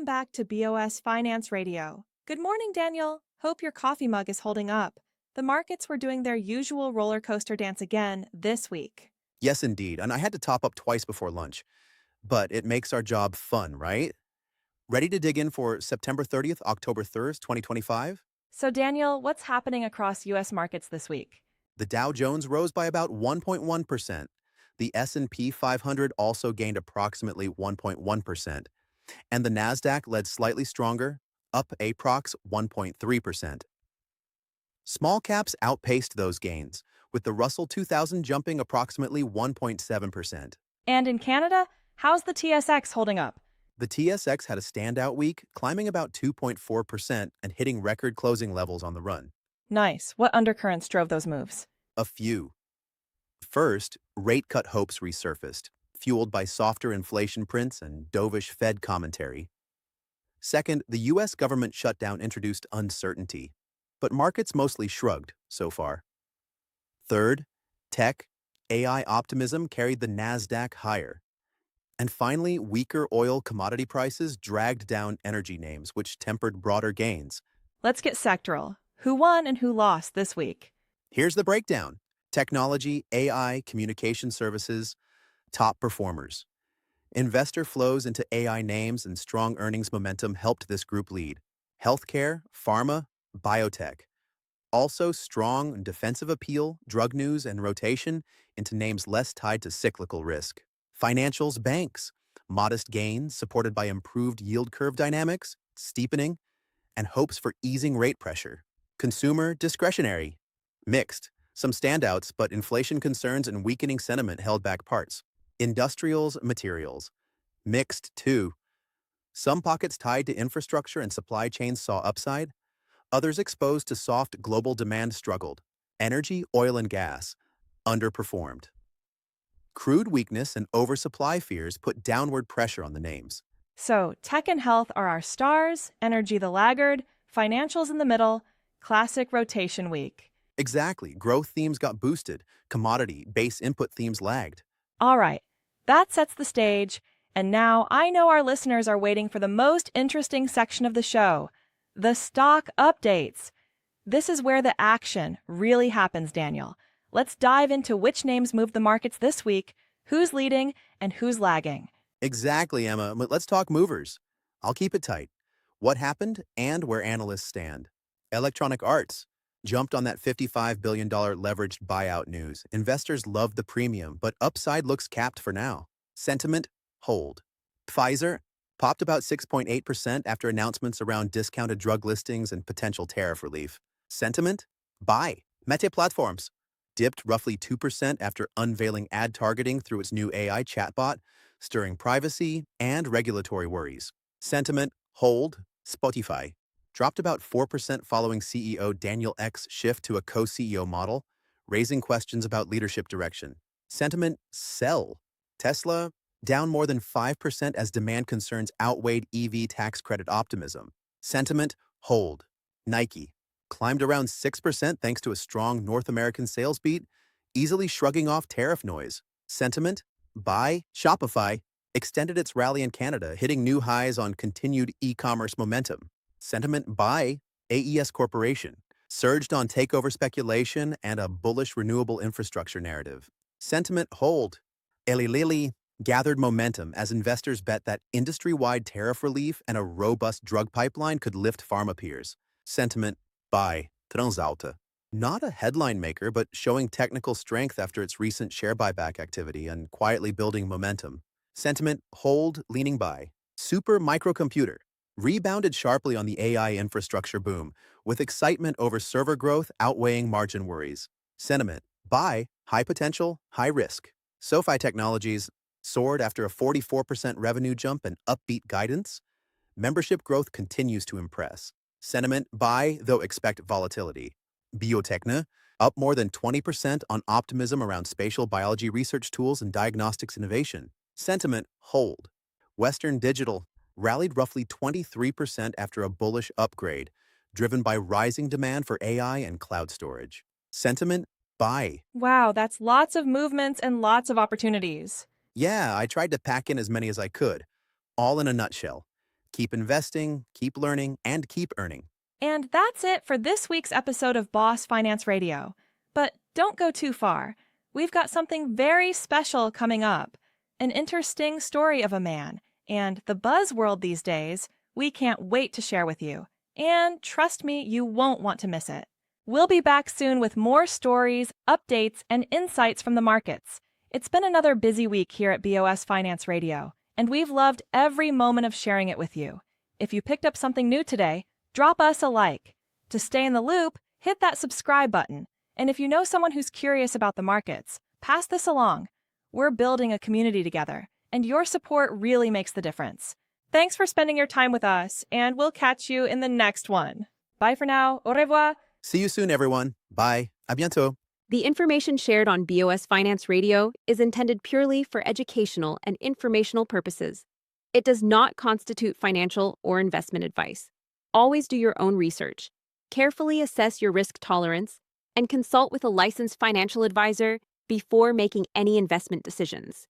Welcome back to BOS Finance Radio. Good morning, Daniel. Hope your coffee mug is holding up. The markets were doing their usual roller coaster dance again this week. Yes, indeed. And I had to top up twice before lunch. But it makes our job fun, right? Ready to dig in for September 30th, October 3rd, 2025? So, Daniel, what's happening across U.S. markets this week? The Dow Jones rose by about 1.1%. The S&P 500 also gained approximately 1.1%. And the Nasdaq led slightly stronger, up approx 1.3%. Small caps outpaced those gains, with the Russell 2000 jumping approximately 1.7%. And in Canada, how's the TSX holding up? The TSX had a standout week, climbing about 2.4% and hitting record closing levels on the run. Nice. What undercurrents drove those moves? A few. First, rate cut hopes resurfaced, fueled by softer inflation prints and dovish Fed commentary. Second, the U.S. government shutdown introduced uncertainty, but markets mostly shrugged so far. Third, tech, AI optimism carried the Nasdaq higher. And finally, weaker oil commodity prices dragged down energy names, which tempered broader gains. Let's get sectoral. Who won and who lost this week? Here's the breakdown. Technology, AI, communication services, top performers. Investor flows into AI names and strong earnings momentum helped this group lead. Healthcare, pharma, biotech. Also strong defensive appeal, drug news, and rotation into names less tied to cyclical risk. Financials, banks. Modest gains supported by improved yield curve dynamics, steepening, and hopes for easing rate pressure. Consumer, discretionary. Mixed. Some standouts, but inflation concerns and weakening sentiment held back parts. Industrials, materials. Mixed, too. Some pockets tied to infrastructure and supply chains saw upside. Others exposed to soft global demand struggled. Energy, oil, and gas underperformed. Crude weakness and oversupply fears put downward pressure on the names. So, tech and health are our stars, energy the laggard, financials in the middle, classic rotation week. Exactly. Growth themes got boosted. Commodity, base input themes lagged. All right, that sets the stage. And now I know our listeners are waiting for the most interesting section of the show, the stock updates. This is where the action really happens, Daniel. Let's dive into which names moved the markets this week, who's leading, and who's lagging. Exactly, Emma. Let's talk movers. I'll keep it tight. What happened and where analysts stand. Electronic Arts jumped on that $55 billion leveraged buyout news. Investors loved the premium, but upside looks capped for now. Sentiment, hold. Pfizer popped about 6.8% after announcements around discounted drug listings and potential tariff relief. Sentiment, buy. Meta Platforms dipped roughly 2% after unveiling ad targeting through its new AI chatbot, stirring privacy and regulatory worries. Sentiment, hold. Spotify dropped about 4% following CEO Daniel Ek's shift to a co-CEO model, raising questions about leadership direction. Sentiment, sell. Tesla down more than 5% as demand concerns outweighed EV tax credit optimism. Sentiment, hold. Nike climbed around 6% thanks to a strong North American sales beat, easily shrugging off tariff noise. Sentiment, buy. Shopify extended its rally in Canada, hitting new highs on continued e-commerce momentum. Sentiment, buy. AES Corporation surged on takeover speculation and a bullish renewable infrastructure narrative. Sentiment, hold. Eli Lilly gathered momentum as investors bet that industry-wide tariff relief and a robust drug pipeline could lift pharma peers. Sentiment, buy. TransAlta. Not a headline maker, but showing technical strength after its recent share buyback activity and quietly building momentum. Sentiment, hold, leaning buy. Super Microcomputer rebounded sharply on the AI infrastructure boom, with excitement over server growth outweighing margin worries. Sentiment, buy. High potential, high risk. SoFi Technologies soared after a 44% revenue jump and upbeat guidance. Membership growth continues to impress. Sentiment, buy, though expect volatility. Bio-Techne up more than 20% on optimism around spatial biology research tools and diagnostics innovation. Sentiment, hold. Western Digital rallied roughly 23% after a bullish upgrade, driven by rising demand for AI and cloud storage. Sentiment, buy. Wow, that's lots of movements and lots of opportunities. Yeah, I tried to pack in as many as I could, all in a nutshell. Keep investing, keep learning, and keep earning. And that's it for this week's episode of BOS Finance Radio. But don't go too far. We've got something very special coming up. An interesting story of a man, and the buzzworld these days we can't wait to share with you. And trust me, you won't want to miss it. We'll be back soon with more stories, updates, and insights from the markets. It's been another busy week here at BOS Finance Radio, and we've loved every moment of sharing it with you. If you picked up something new today, drop us a like. To stay in the loop, hit that subscribe button. And if you know someone who's curious about the markets, pass this along. We're building a community together, and your support really makes the difference. Thanks for spending your time with us, and we'll catch you in the next one. Bye for now. Au revoir. See you soon, everyone. Bye. À bientôt. The information shared on BOS Finance Radio is intended purely for educational and informational purposes. It does not constitute financial or investment advice. Always do your own research. Carefully assess your risk tolerance and consult with a licensed financial advisor before making any investment decisions.